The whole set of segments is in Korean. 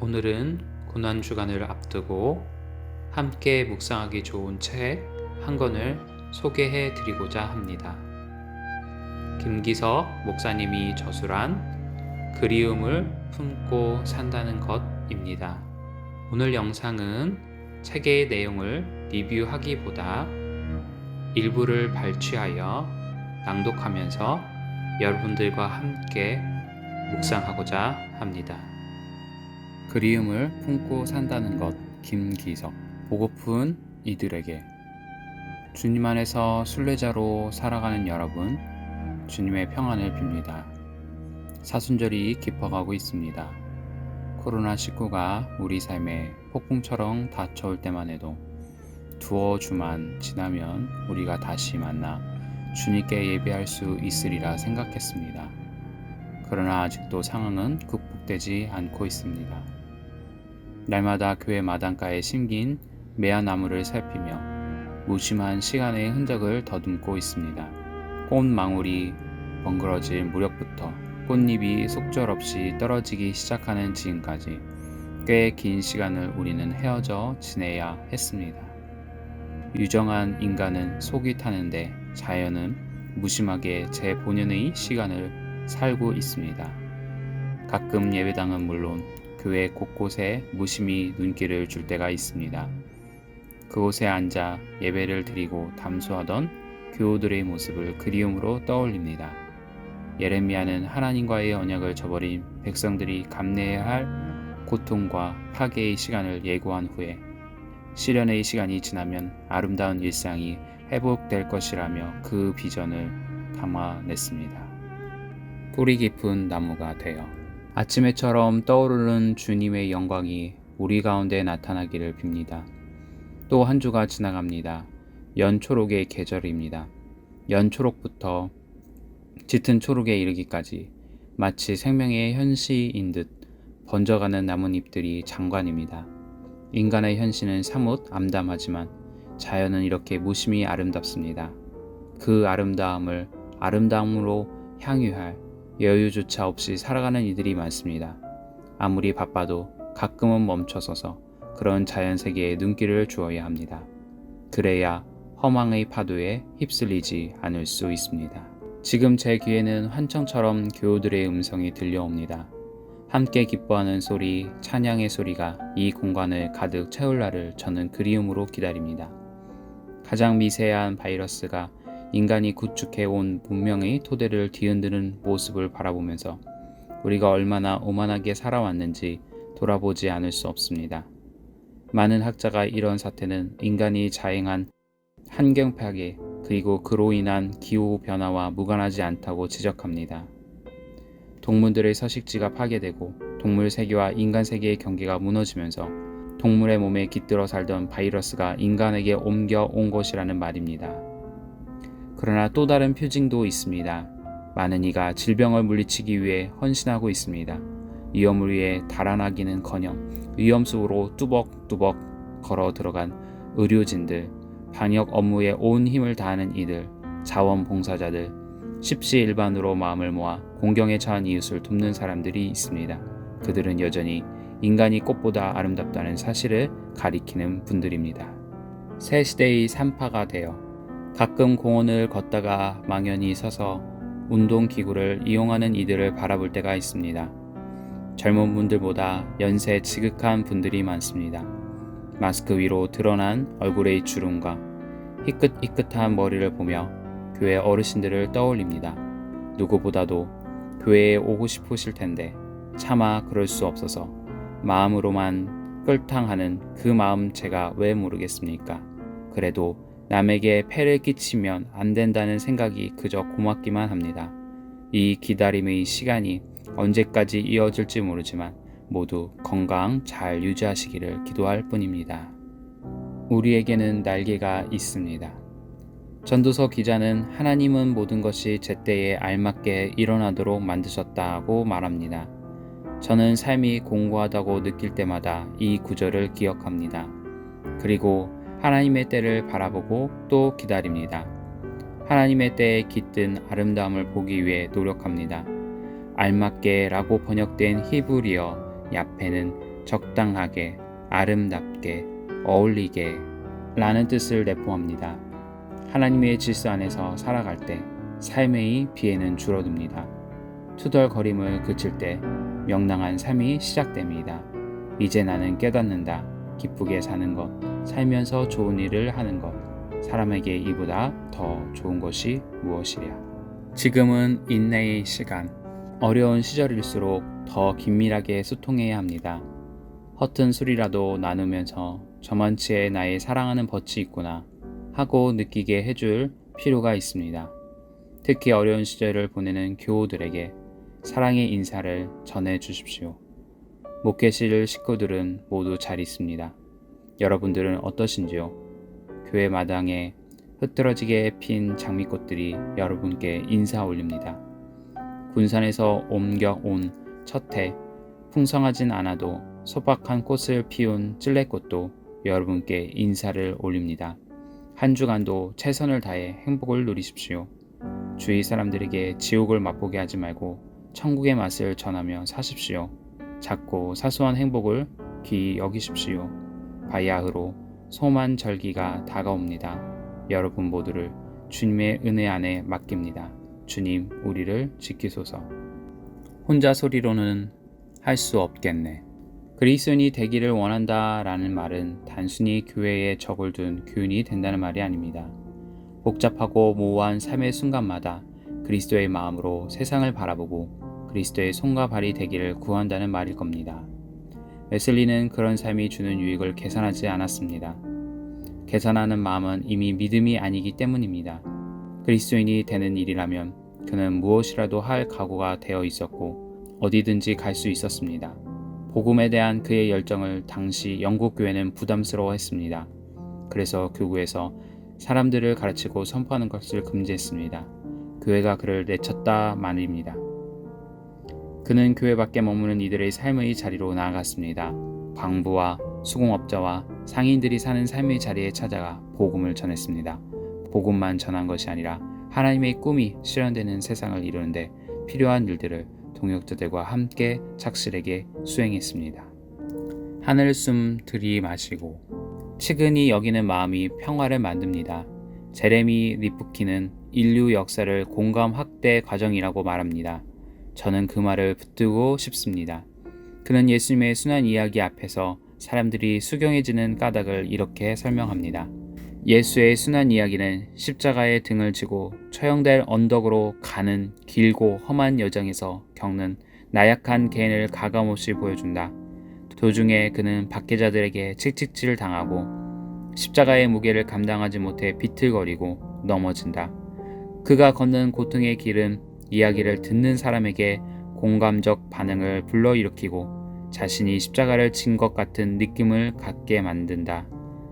오늘은 고난주간을 앞두고 함께 묵상하기 좋은 책 한 권을 소개해 드리고자 합니다. 김기석 목사님이 저술한 그리움을 품고 산다는 것입니다. 오늘 영상은 책의 내용을 리뷰하기보다 일부를 발췌하여 낭독하면서 여러분들과 함께 묵상하고자 합니다. 그리움을 품고 산다는 것, 김기석. 보고픈 이들에게. 주님 안에서 순례자로 살아가는 여러분, 주님의 평안을 빕니다. 사순절이 깊어가고 있습니다. 코로나19가 우리 삶에 폭풍처럼 닥쳐올 때만 해도 두어 주만 지나면 우리가 다시 만나 주님께 예배할 수 있으리라 생각했습니다. 그러나 아직도 상황은 극복되지 않고 있습니다. 날마다 교회 마당가에 심긴 매화나무를 살피며 무심한 시간의 흔적을 더듬고 있습니다. 꽃망울이 번그러질 무렵부터 꽃잎이 속절없이 떨어지기 시작하는 지금까지 꽤 긴 시간을 우리는 헤어져 지내야 했습니다. 유정한 인간은 속이 타는데 자연은 무심하게 제 본연의 시간을 살고 있습니다. 가끔 예배당은 물론 교회 곳곳에 무심히 눈길을 줄 때가 있습니다. 그곳에 앉아 예배를 드리고 담소하던 교우들의 모습을 그리움으로 떠올립니다. 예레미야는 하나님과의 언약을 저버린 백성들이 감내해야 할 고통과 파괴의 시간을 예고한 후에 시련의 시간이 지나면 아름다운 일상이 회복될 것이라며 그 비전을 담아냈습니다. 뿌리 깊은 나무가 되어 아침에처럼 떠오르는 주님의 영광이 우리 가운데 나타나기를 빕니다. 또 한 주가 지나갑니다. 연초록의 계절입니다. 연초록부터 짙은 초록에 이르기까지 마치 생명의 현시인 듯 번져가는 나뭇잎들이 장관입니다. 인간의 현실은 사뭇 암담하지만 자연은 이렇게 무심히 아름답습니다. 그 아름다움을 아름다움으로 향유할 여유조차 없이 살아가는 이들이 많습니다. 아무리 바빠도 가끔은 멈춰서서 그런 자연세계에 눈길을 주어야 합니다. 그래야 허망의 파도에 휩쓸리지 않을 수 있습니다. 지금 제 귀에는 환청처럼 교우들의 음성이 들려옵니다. 함께 기뻐하는 소리, 찬양의 소리가 이 공간을 가득 채울 날을 저는 그리움으로 기다립니다. 가장 미세한 바이러스가 인간이 구축해온 문명의 토대를 뒤흔드는 모습을 바라보면서 우리가 얼마나 오만하게 살아왔는지 돌아보지 않을 수 없습니다. 많은 학자가 이런 사태는 인간이 자행한 환경 파괴 그리고 그로 인한 기후 변화와 무관하지 않다고 지적합니다. 동물들의 서식지가 파괴되고 동물 세계와 인간 세계의 경계가 무너지면서 동물의 몸에 깃들어 살던 바이러스가 인간에게 옮겨온 것이라는 말입니다. 그러나 또 다른 표징도 있습니다. 많은 이가 질병을 물리치기 위해 헌신하고 있습니다. 위험을 위해 달아나기는커녕 위험 속으로 뚜벅뚜벅 걸어 들어간 의료진들, 방역 업무에 온 힘을 다하는 이들, 자원봉사자들, 십시일반으로 마음을 모아 공경에 처한 이웃을 돕는 사람들이 있습니다. 그들은 여전히 인간이 꽃보다 아름답다는 사실을 가리키는 분들입니다. 새 시대의 산파가 되어 가끔 공원을 걷다가 망연히 서서 운동기구를 이용하는 이들을 바라볼 때가 있습니다. 젊은 분들보다 연세 지극한 분들이 많습니다. 마스크 위로 드러난 얼굴의 주름과 희끗희끗한 머리를 보며 교회 어르신들을 떠올립니다. 누구보다도 교회에 오고 싶으실 텐데 차마 그럴 수 없어서 마음으로만 끌탕하는 그 마음 제가 왜 모르겠습니까? 그래도 남에게 폐를 끼치면 안 된다는 생각이 그저 고맙기만 합니다. 이 기다림의 시간이 언제까지 이어질지 모르지만 모두 건강 잘 유지하시기를 기도할 뿐입니다. 우리에게는 날개가 있습니다. 전도서 기자는 하나님은 모든 것이 제때에 알맞게 일어나도록 만드셨다고 말합니다. 저는 삶이 공고하다고 느낄 때마다 이 구절을 기억합니다. 그리고 하나님의 때를 바라보고 또 기다립니다. 하나님의 때에 깃든 아름다움을 보기 위해 노력합니다. 알맞게 라고 번역된 히브리어 야페는 적당하게, 아름답게, 어울리게 라는 뜻을 내포합니다. 하나님의 질서 안에서 살아갈 때 삶의 비애는 줄어듭니다. 투덜거림을 그칠 때 명랑한 삶이 시작됩니다. 이제 나는 깨닫는다. 기쁘게 사는 것, 살면서 좋은 일을 하는 것, 사람에게 이보다 더 좋은 것이 무엇이랴. 지금은 인내의 시간. 어려운 시절일수록 더 긴밀하게 소통해야 합니다. 허튼 소리라도 나누면서 저만치에 나의 사랑하는 벗이 있구나 하고 느끼게 해줄 필요가 있습니다. 특히 어려운 시절을 보내는 교우들에게 사랑의 인사를 전해 주십시오. 목회실 식구들은 모두 잘 있습니다. 여러분들은 어떠신지요? 교회 마당에 흐트러지게 핀 장미꽃들이 여러분께 인사 올립니다. 군산에서 옮겨온 첫 해, 풍성하진 않아도 소박한 꽃을 피운 찔레꽃도 여러분께 인사를 올립니다. 한 주간도 최선을 다해 행복을 누리십시오. 주위 사람들에게 지옥을 맛보게 하지 말고 천국의 맛을 전하며 사십시오. 작고 사소한 행복을 귀히 여기십시오. 바야흐로 소만 절기가 다가옵니다. 여러분 모두를 주님의 은혜 안에 맡깁니다. 주님, 우리를 지키소서. 혼자 소리로는 할 수 없겠네. 그리스도인이 되기를 원한다라는 말은 단순히 교회에 적을 둔 교훈이 된다는 말이 아닙니다. 복잡하고 모호한 삶의 순간마다 그리스도의 마음으로 세상을 바라보고 그리스도의 손과 발이 되기를 구한다는 말일 겁니다. 웨슬리는 그런 삶이 주는 유익을 계산하지 않았습니다. 계산하는 마음은 이미 믿음이 아니기 때문입니다. 그리스도인이 되는 일이라면 그는 무엇이라도 할 각오가 되어 있었고 어디든지 갈 수 있었습니다. 복음에 대한 그의 열정을 당시 영국 교회는 부담스러워했습니다. 그래서 교구에서 사람들을 가르치고 선포하는 것을 금지했습니다. 교회가 그를 내쳤다 말입니다. 그는 교회 밖에 머무는 이들의 삶의 자리로 나아갔습니다. 광부와 수공업자와 상인들이 사는 삶의 자리에 찾아가 복음을 전했습니다. 복음만 전한 것이 아니라 하나님의 꿈이 실현되는 세상을 이루는데 필요한 일들을 동역자들과 함께 착실하게 수행했습니다. 하늘숨 들이마시고 측은히 여기는 마음이 평화를 만듭니다. 제레미 리프키는 인류 역사를 공감 확대 과정이라고 말합니다. 저는 그 말을 붙들고 싶습니다. 그는 예수님의 순환 이야기 앞에서 사람들이 수경해지는 까닭을 이렇게 설명합니다. 예수의 순환 이야기는 십자가의 등을 지고 처형될 언덕으로 가는 길고 험한 여정에서 겪는 나약한 개인을 가감없이 보여준다. 도중에 그는 박해자들에게 칙칙질 당하고 십자가의 무게를 감당하지 못해 비틀거리고 넘어진다. 그가 걷는 고통의 길은 이야기를 듣는 사람에게 공감적 반응을 불러일으키고 자신이 십자가를 진 것 같은 느낌을 갖게 만든다.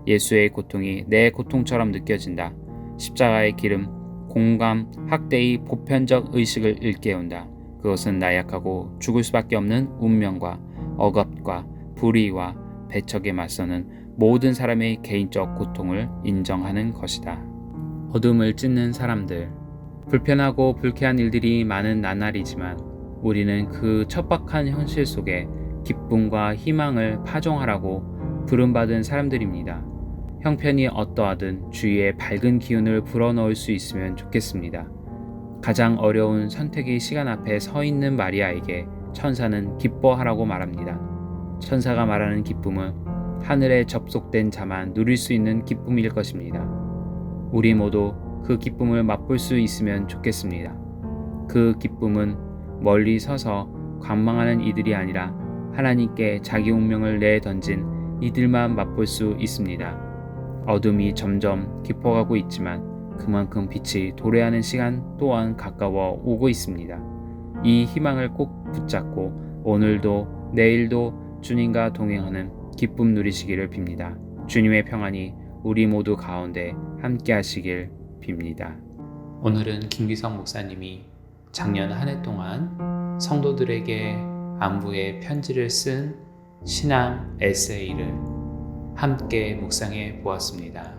예수의 고통이 내 고통처럼 느껴진다. 십자가의 길은 공감 학대의 보편적 의식을 일깨운다. 그것은 나약하고 죽을 수밖에 없는 운명과 억압과 불의와 배척에 맞서는 모든 사람의 개인적 고통을 인정하는 것이다. 어둠을 찢는 사람들, 불편하고 불쾌한 일들이 많은 나날이지만 우리는 그 척박한 현실 속에 기쁨과 희망을 파종하라고 부름받은 사람들입니다. 형편이 어떠하든 주위에 밝은 기운을 불어넣을 수 있으면 좋겠습니다. 가장 어려운 선택의 시간 앞에 서 있는 마리아에게 천사는 기뻐하라고 말합니다. 천사가 말하는 기쁨은 하늘에 접속된 자만 누릴 수 있는 기쁨일 것입니다. 우리 모두 그 기쁨을 맛볼 수 있으면 좋겠습니다. 그 기쁨은 멀리 서서 관망하는 이들이 아니라 하나님께 자기 운명을 내던진 이들만 맛볼 수 있습니다. 어둠이 점점 깊어가고 있지만 그만큼 빛이 도래하는 시간 또한 가까워 오고 있습니다. 이 희망을 꼭 붙잡고 오늘도 내일도 주님과 동행하는 기쁨 누리시기를 빕니다. 주님의 평안이 우리 모두 가운데 함께 하시길 빕니다. 오늘은 김기성 목사님이 작년 한 해 동안 성도들에게 안부의 편지를 쓴 신앙 에세이를 함께 묵상해 보았습니다.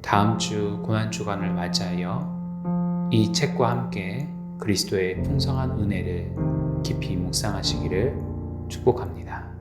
다음 주 고난주간을 맞이하여 이 책과 함께 그리스도의 풍성한 은혜를 깊이 묵상하시기를 축복합니다.